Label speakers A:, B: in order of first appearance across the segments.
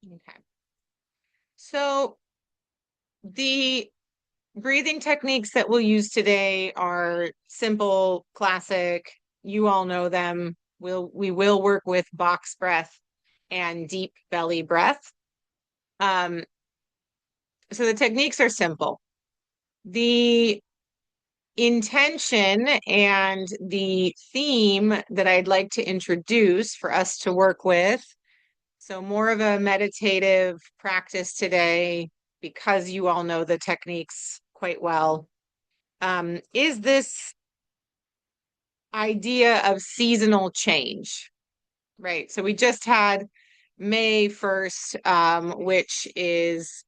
A: Okay. So the breathing techniques that we'll use today are simple, classic. You all know them. We will work with box breath and deep belly breath. Um, so the techniques are simple. The intention and the theme that I'd like to introduce for us to work with. So, more of a meditative practice today, because you all know the techniques quite well, is this idea of seasonal change, right? So, we just had May 1st, which is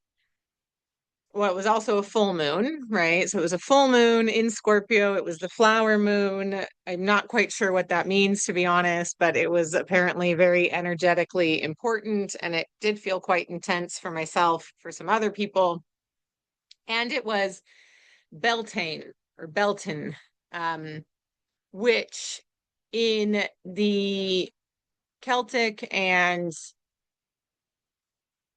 A: well, it was also a full moon, right? So it was a full moon in Scorpio. It was the flower moon. I'm not quite sure what that means, to be honest, but it was apparently very energetically important. And it did feel quite intense for myself, for some other people. And it was Beltane or Belton, um, which in the Celtic and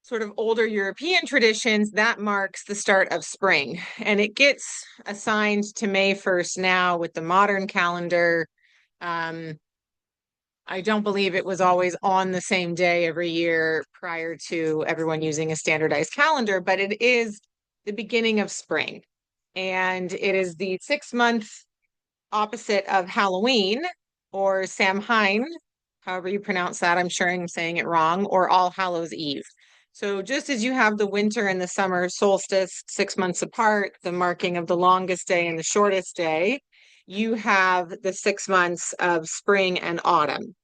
A: sort of older European traditions, that marks the start of spring. And it gets assigned to May 1st now with the modern calendar. Um, I don't believe it was always on the same day every year prior to everyone using a standardized calendar, but it is the beginning of spring. And it is the 6 month opposite of Halloween or Samhain, however you pronounce that. I'm sure I'm saying it wrong, or All Hallows Eve. So just as you have the winter and the summer solstice 6 months apart, the marking of the longest day and the shortest day, you have the 6 months of spring and autumn,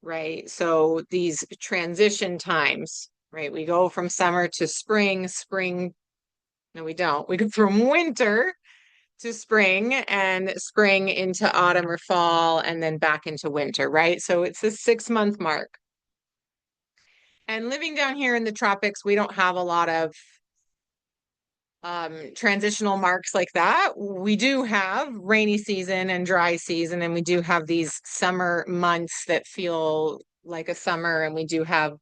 A: right? So these transition times, right? We go from summer to spring. No, we don't. We go from winter to spring and spring into autumn or fall and then back into winter, right? So it's a 6 month mark. And living down here in the tropics, we don't have a lot of transitional marks like that. We do have rainy season and dry season, and we do have these summer months that feel like a summer, and we do have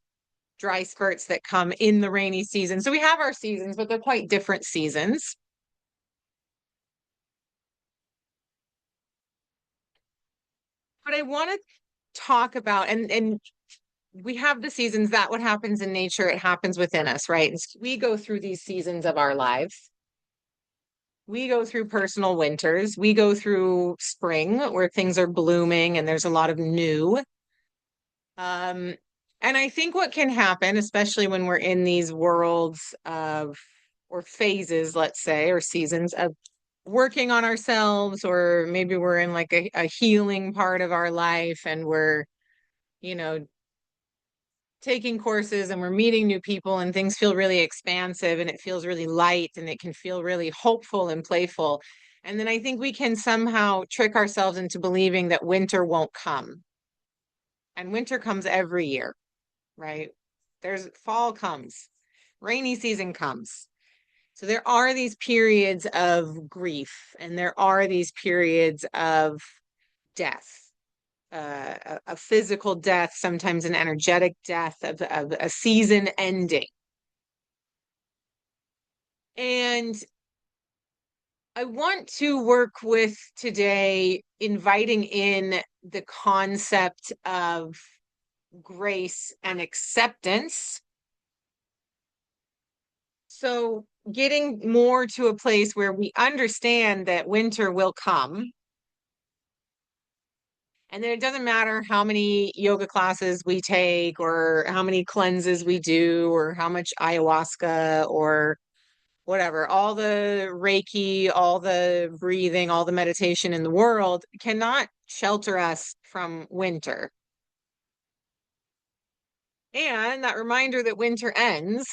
A: dry spurts that come in the rainy season. So we have our seasons, but they're quite different seasons. But I want to talk about and we have the seasons that what happens in nature, it happens within us, right? We go through these seasons of our lives. We go through personal winters. We go through spring where things are blooming and there's a lot of new. Um, and I think what can happen, especially when we're in these worlds of or phases, let's say, or seasons of working on ourselves, or maybe we're in like a healing part of our life and we're, you know, taking courses and we're meeting new people and things feel really expansive and it feels really light and it can feel really hopeful and playful. And then I think we can somehow trick ourselves into believing that winter won't come. And winter comes every year, right? There's fall comes, rainy season comes. So there are these periods of grief and there are these periods of death, a physical death, sometimes an energetic death of a season ending. And I want to work with today inviting in the concept of grace and acceptance. So, getting more to a place where we understand that winter will come. And then it doesn't matter how many yoga classes we take, or how many cleanses we do, or how much ayahuasca, or whatever, all the Reiki, all the breathing, all the meditation in the world cannot shelter us from winter. And that reminder that winter ends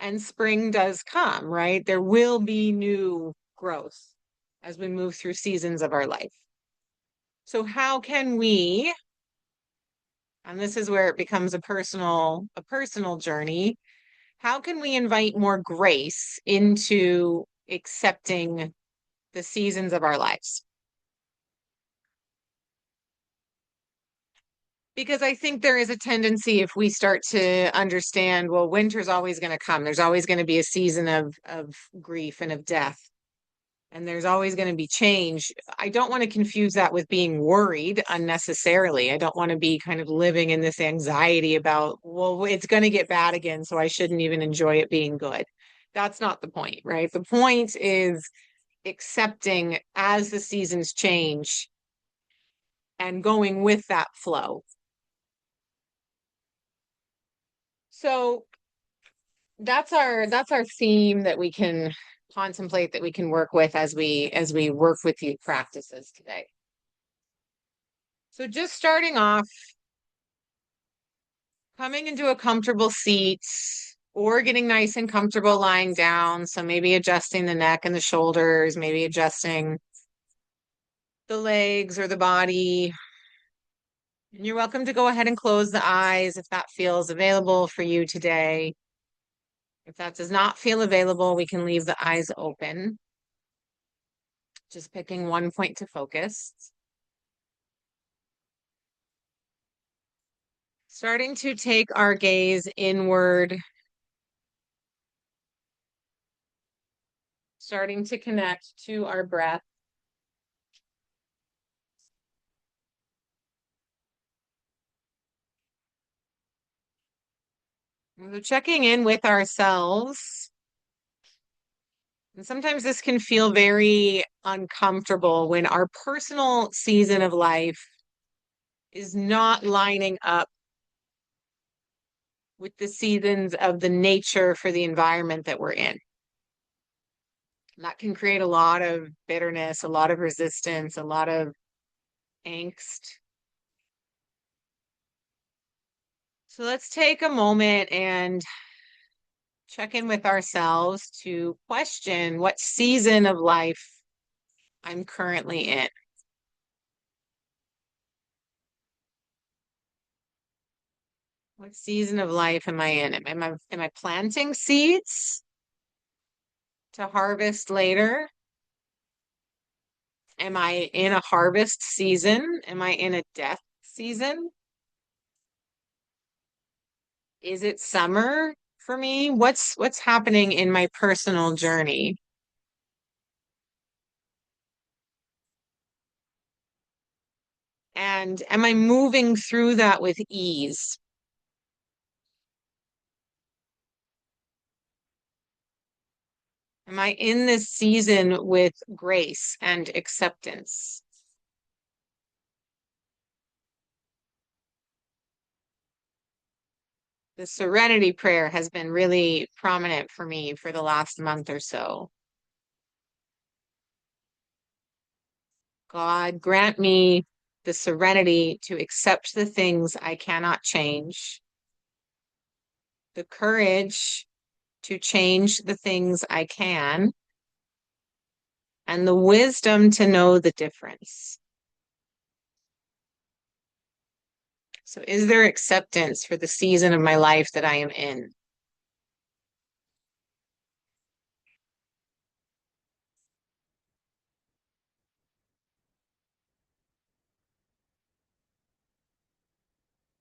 A: and spring does come, right? There will be new growth as we move through seasons of our life. So how can we, and this is where it becomes a personal journey, how can we invite more grace into accepting the seasons of our lives? Because I think there is a tendency if we start to understand, well, winter's always going to come. There's always going to be a season of grief and of death, and there's always going to be change. I don't want to confuse that with being worried unnecessarily. I don't want to be kind of living in this anxiety about, well, it's going to get bad again, so I shouldn't even enjoy it being good. That's not the point, right? The point is accepting as the seasons change and going with that flow. So that's our theme that we can contemplate, that we can work with as we work with these practices today. So just starting off, coming into a comfortable seat or getting nice and comfortable lying down. So maybe adjusting the neck and the shoulders, maybe adjusting the legs or the body. And you're welcome to go ahead and close the eyes if that feels available for you today. If that does not feel available, we can leave the eyes open. Just picking one point to focus. Starting to take our gaze inward. Starting to connect to our breath. So checking in with ourselves. And sometimes this can feel very uncomfortable when our personal season of life is not lining up with the seasons of the nature for the environment that we're in. And that can create a lot of bitterness, a lot of resistance, a lot of angst. So let's take a moment and check in with ourselves to question what season of life I'm currently in. What season of life am I in? Am I planting seeds to harvest later? Am I in a harvest season? Am I in a death season? Is it summer for me? What's happening in my personal journey? And am I moving through that with ease? Am I in this season with grace and acceptance? The serenity prayer has been really prominent for me for the last month or so. God, grant me the serenity to accept the things I cannot change, the courage to change the things I can, and the wisdom to know the difference. So, is there acceptance for the season of my life that I am in?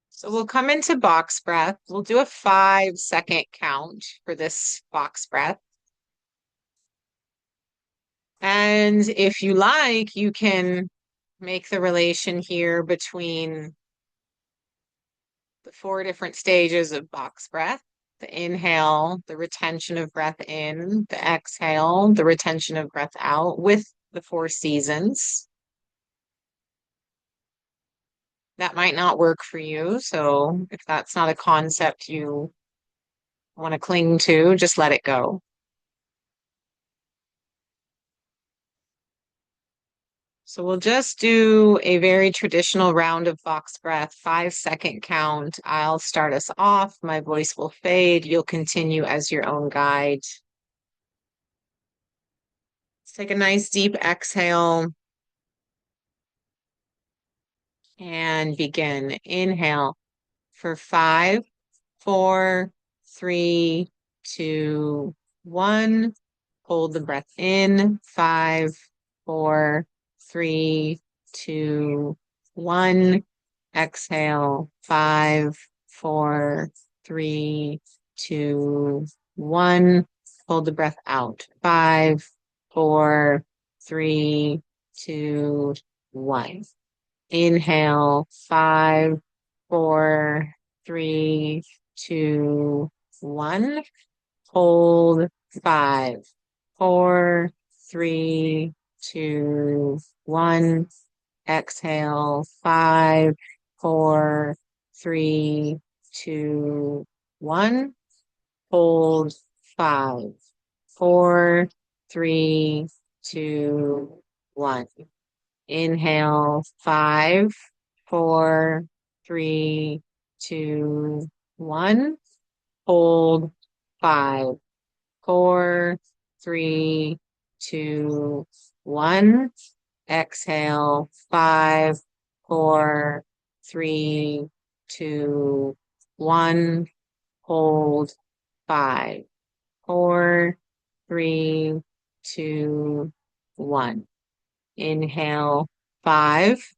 A: So, we'll come into box breath. We'll do a 5-second count for this box breath. And if you like, you can make the relation here between the 4 different stages of box breath. The inhale, the retention of breath in, the exhale, the retention of breath out with the 4 seasons. That might not work for you. So if that's not a concept you want to cling to, just let it go. So we'll just do a very traditional round of box breath, 5-second count. I'll start us off. My voice will fade. You'll continue as your own guide. Let's take a nice deep exhale and begin. Inhale for 5, 4, 3, 2, 1. Hold the breath in. 5, 4, 3, 2, 1. Exhale, 5, 4, 3, 2, 1. Hold the breath out. 5, 4, 3, 2, 1. Inhale, 5, 4, 3, 2, 1. Hold 5, 4, 3, 2, 1. Exhale, 5, 4, 3, 2, 1. Hold 5, 4, 3, 2, 1. Inhale, 5, 4, 3, 2, 1. Hold 5, 4, 3, 2, 1. Exhale, 5, 4, 3, 2, 1. Hold 5, 4, 3, 2, 1. Inhale, 5.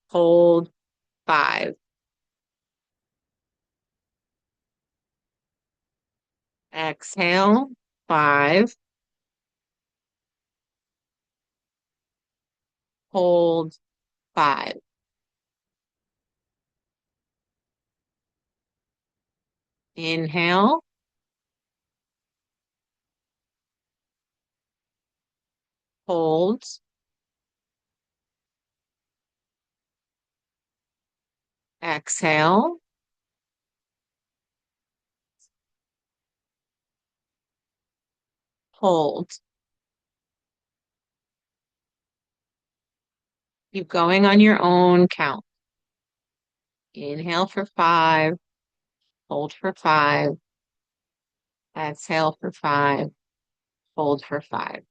A: Hold 5. Exhale, 5. Hold 5. Inhale, hold, exhale, hold. Keep going on your own count. Inhale for 5, hold for 5, exhale for 5, hold for 5.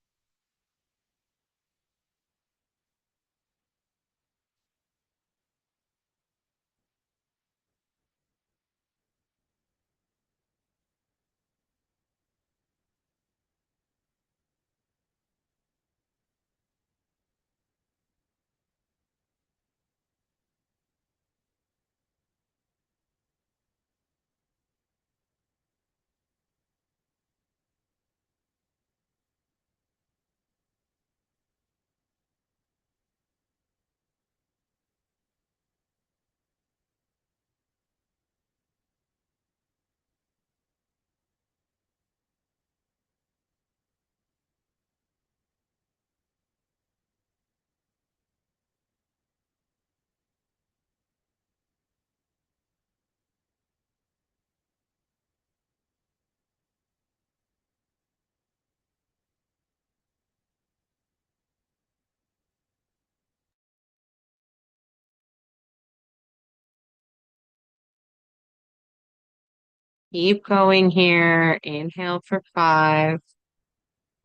A: Keep going here. Inhale for 5,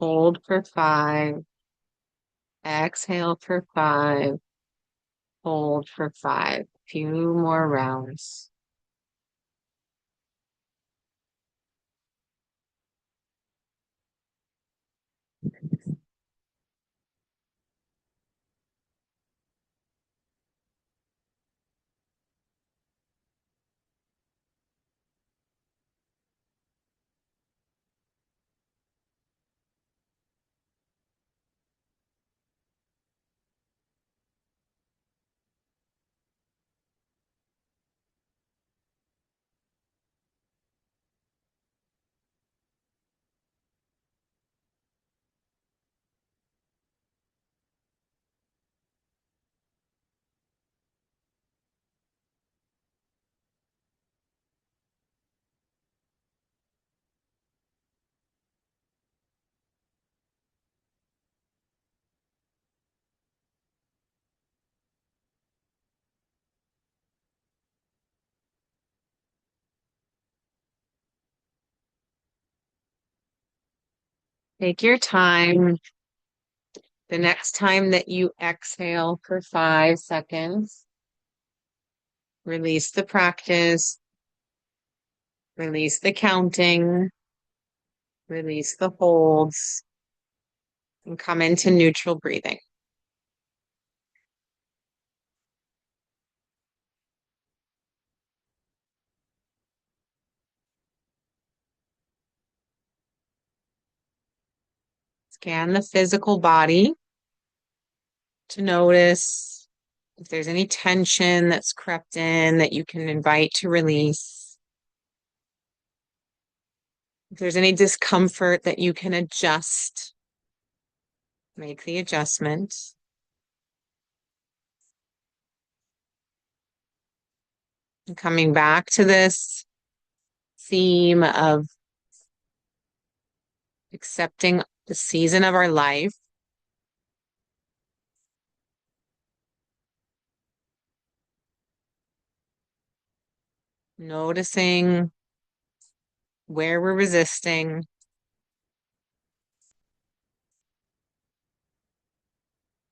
A: hold for 5, exhale for 5, hold for 5. Few more rounds. Take your time. The next time that you exhale for 5 seconds, release the practice, release the counting, release the holds, and come into neutral breathing. Scan the physical body to notice if there's any tension that's crept in that you can invite to release. If there's any discomfort that you can adjust, make the adjustment. And coming back to this theme of accepting the season of our life, noticing where we're resisting,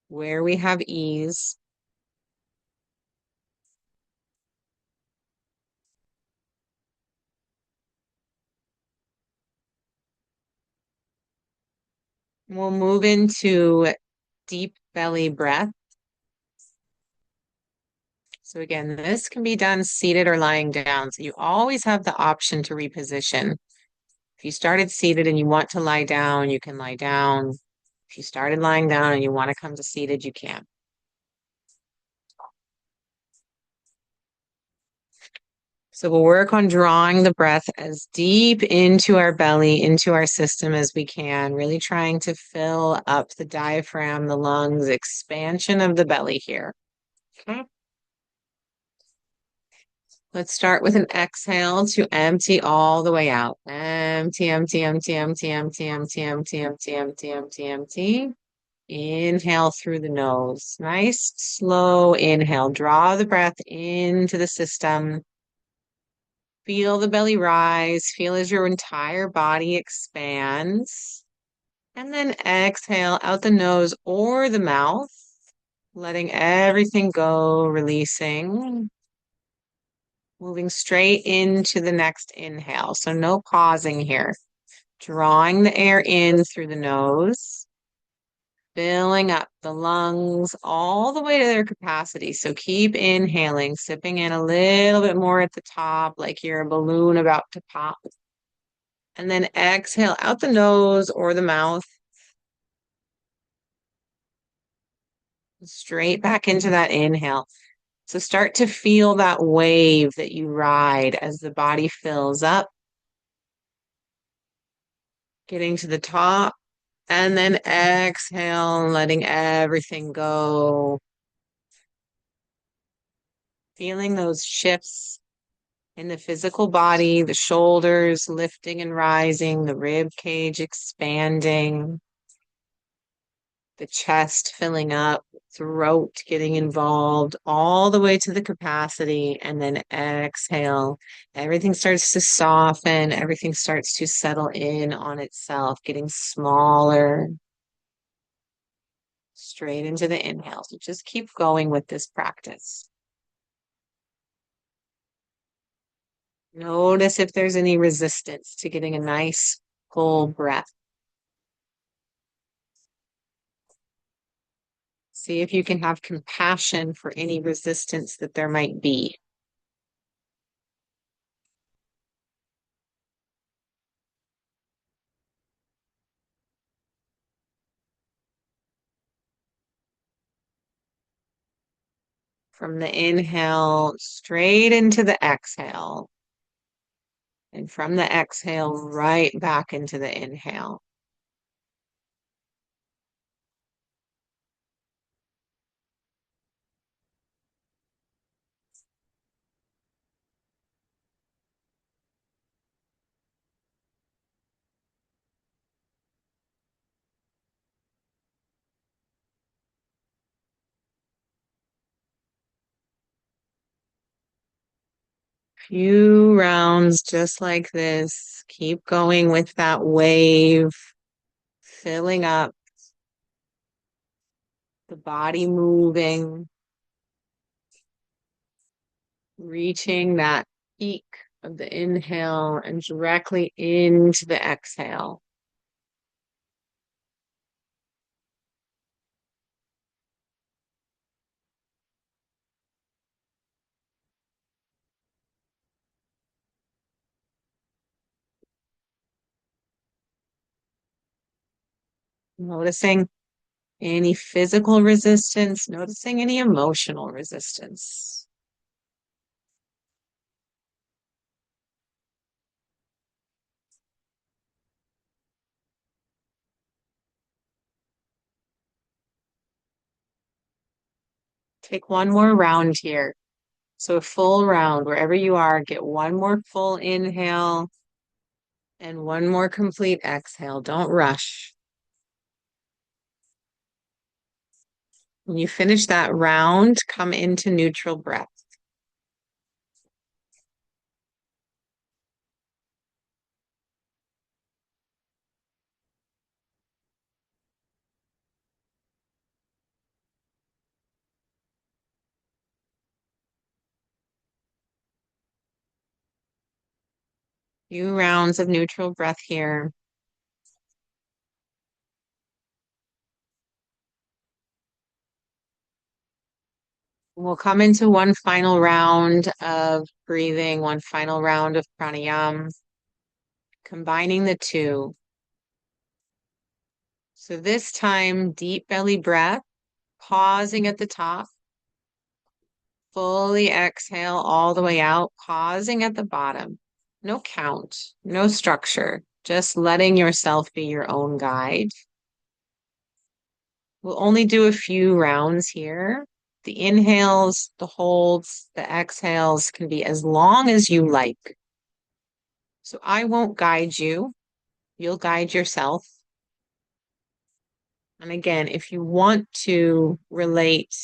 A: where we have ease. We'll move into deep belly breath. So again, this can be done seated or lying down. So you always have the option to reposition. If you started seated and you want to lie down, you can lie down. If you started lying down and you want to come to seated, you can. So we'll work on drawing the breath as deep into our belly, into our system as we can, really trying to fill up the diaphragm, the lungs, expansion of the belly here. Okay. Let's start with an exhale to empty all the way out. Empty, empty, empty, empty, empty, empty, empty, empty, empty, empty, empty. Inhale through the nose. Nice, slow inhale. Draw the breath into the system. Feel the belly rise. Feel as your entire body expands. And then exhale out the nose or the mouth, letting everything go, releasing. Moving straight into the next inhale. So no pausing here. Drawing the air in through the nose, filling up the lungs all the way to their capacity. So keep inhaling, sipping in a little bit more at the top, like you're a balloon about to pop. And then exhale out the nose or the mouth. Straight back into that inhale. So start to feel that wave that you ride as the body fills up, getting to the top, and then exhale, letting everything go. Feeling those shifts in the physical body, the shoulders lifting and rising, the rib cage expanding, the chest filling up, throat getting involved, all the way to the capacity, and then exhale. Everything starts to soften, everything starts to settle in on itself, getting smaller, straight into the inhale. So just keep going with this practice. Notice if there's any resistance to getting a nice full breath. See if you can have compassion for any resistance that there might be. From the inhale straight into the exhale. And from the exhale right back into the inhale. Few rounds just like this. Keep going with that wave, filling up, the body moving, reaching that peak of the inhale and directly into the exhale. Noticing any physical resistance, noticing any emotional resistance. Take one more round here. So a full round, wherever you are, get one more full inhale and one more complete exhale. Don't rush. When you finish that round, come into neutral breath. Few rounds of neutral breath here. We'll come into one final round of breathing, one final round of pranayama, combining the two. So this time, deep belly breath, pausing at the top, fully exhale all the way out, pausing at the bottom. No count, no structure, just letting yourself be your own guide. We'll only do a few rounds here. The inhales, the holds, the exhales can be as long as you like. So I won't guide you. You'll guide yourself. And again, if you want to relate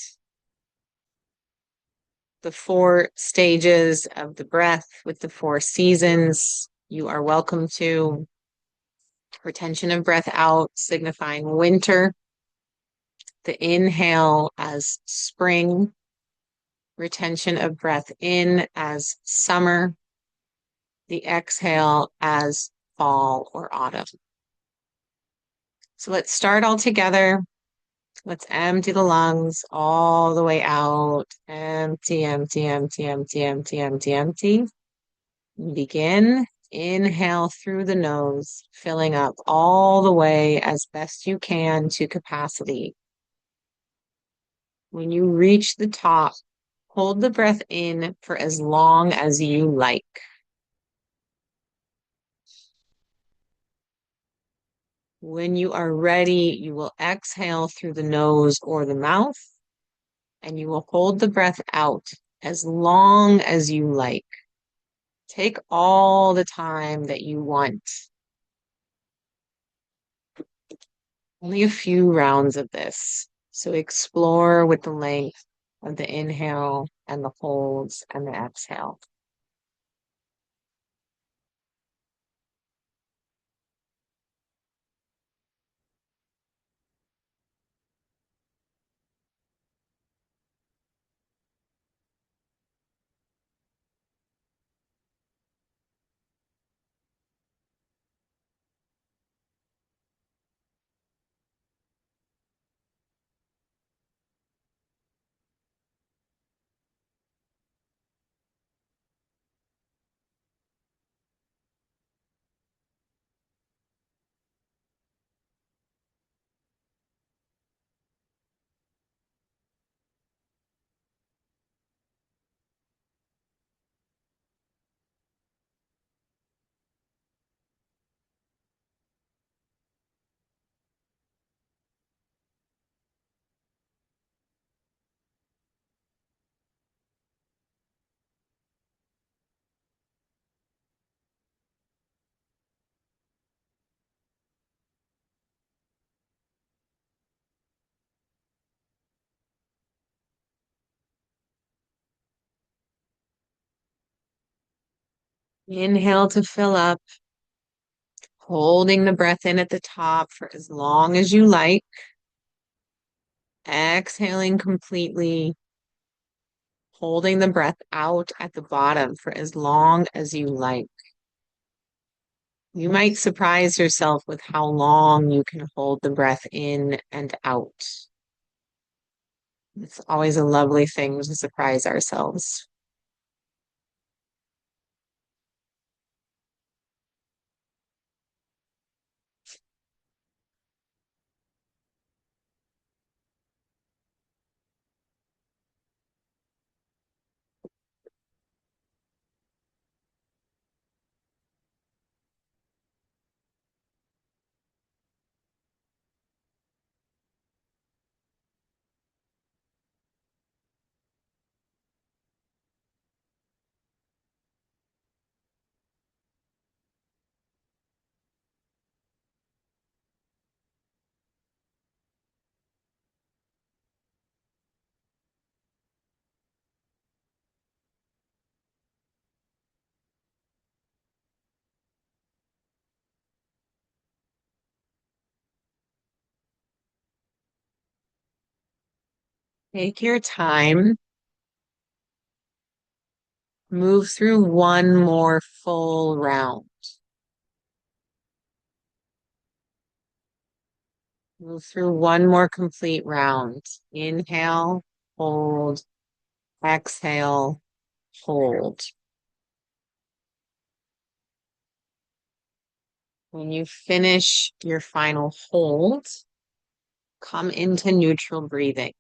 A: the four stages of the breath with the four seasons, you are welcome to. Retention of breath out, signifying winter. The inhale as spring. Retention of breath in as summer. The exhale as fall or autumn. So let's start all together. Let's empty the lungs all the way out. Empty, empty, empty, empty, empty, empty, empty. Begin. Inhale through the nose, filling up all the way as best you can to capacity. When you reach the top, hold the breath in for as long as you like. When you are ready, you will exhale through the nose or the mouth, and you will hold the breath out as long as you like. Take all the time that you want. Only a few rounds of this. So explore with the length of the inhale and the holds and the exhale. Inhale to fill up, holding the breath in at the top for as long as you like. Exhaling completely, holding the breath out at the bottom for as long as you like. You might surprise yourself with how long you can hold the breath in and out. It's always a lovely thing to surprise ourselves. Take your time. Move through one more full round. Move through one more complete round. Inhale, hold, exhale, hold. When you finish your final hold, come into neutral breathing.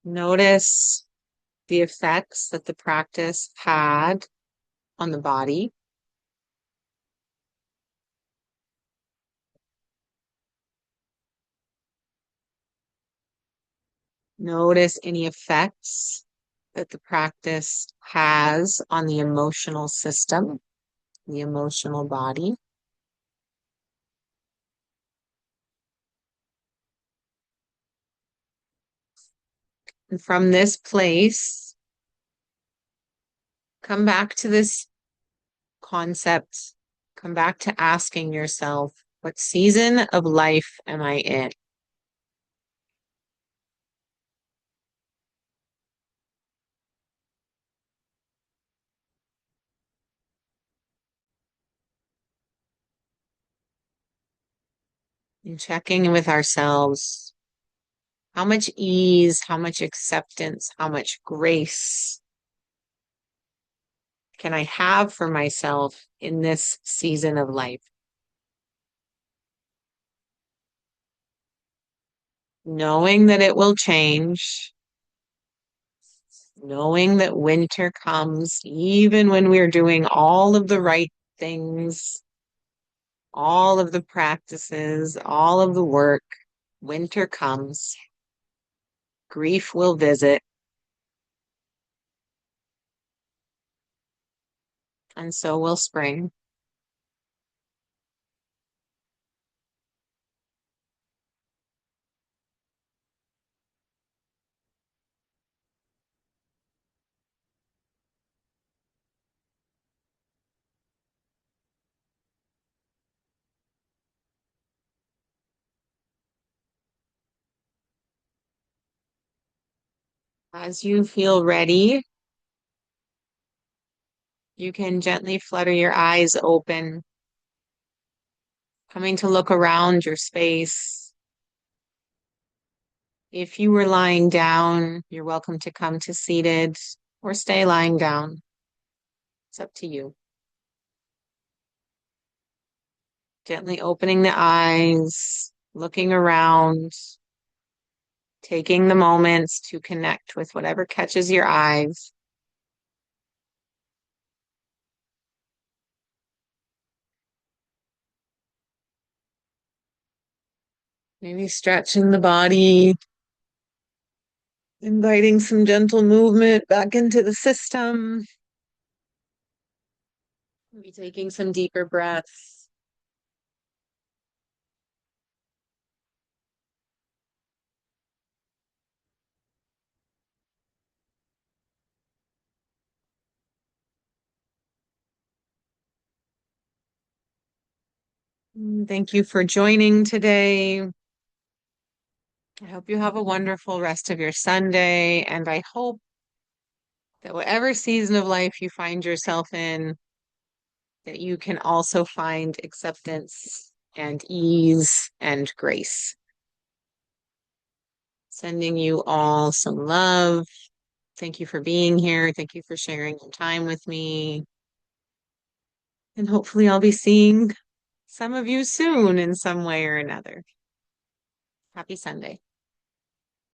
A: Notice the effects that the practice had on the body. Notice any effects that the practice has on the emotional system, the emotional body. And from this place, come back to this concept, come back to asking yourself, what season of life am I in? And checking in with ourselves, how much ease, how much acceptance, how much grace can I have for myself in this season of life? Knowing that it will change, knowing that winter comes even when we're doing all of the right things, all of the practices, all of the work, winter comes, grief will visit, and so will spring. As you feel ready, you can gently flutter your eyes open, coming to look around your space. If you were lying down, you're welcome to come to seated or stay lying down. It's up to you. Gently opening the eyes, looking around, taking the moments to connect with whatever catches your eyes. Maybe stretching the body, inviting some gentle movement back into the system. Maybe taking some deeper breaths. Thank you for joining today. I hope you have a wonderful rest of your Sunday, and I hope that whatever season of life you find yourself in, that you can also find acceptance and ease and grace. Sending you all some love. Thank you for being here. Thank you for sharing your time with me. And hopefully, I'll be seeing some of you soon in some way or another. Happy Sunday.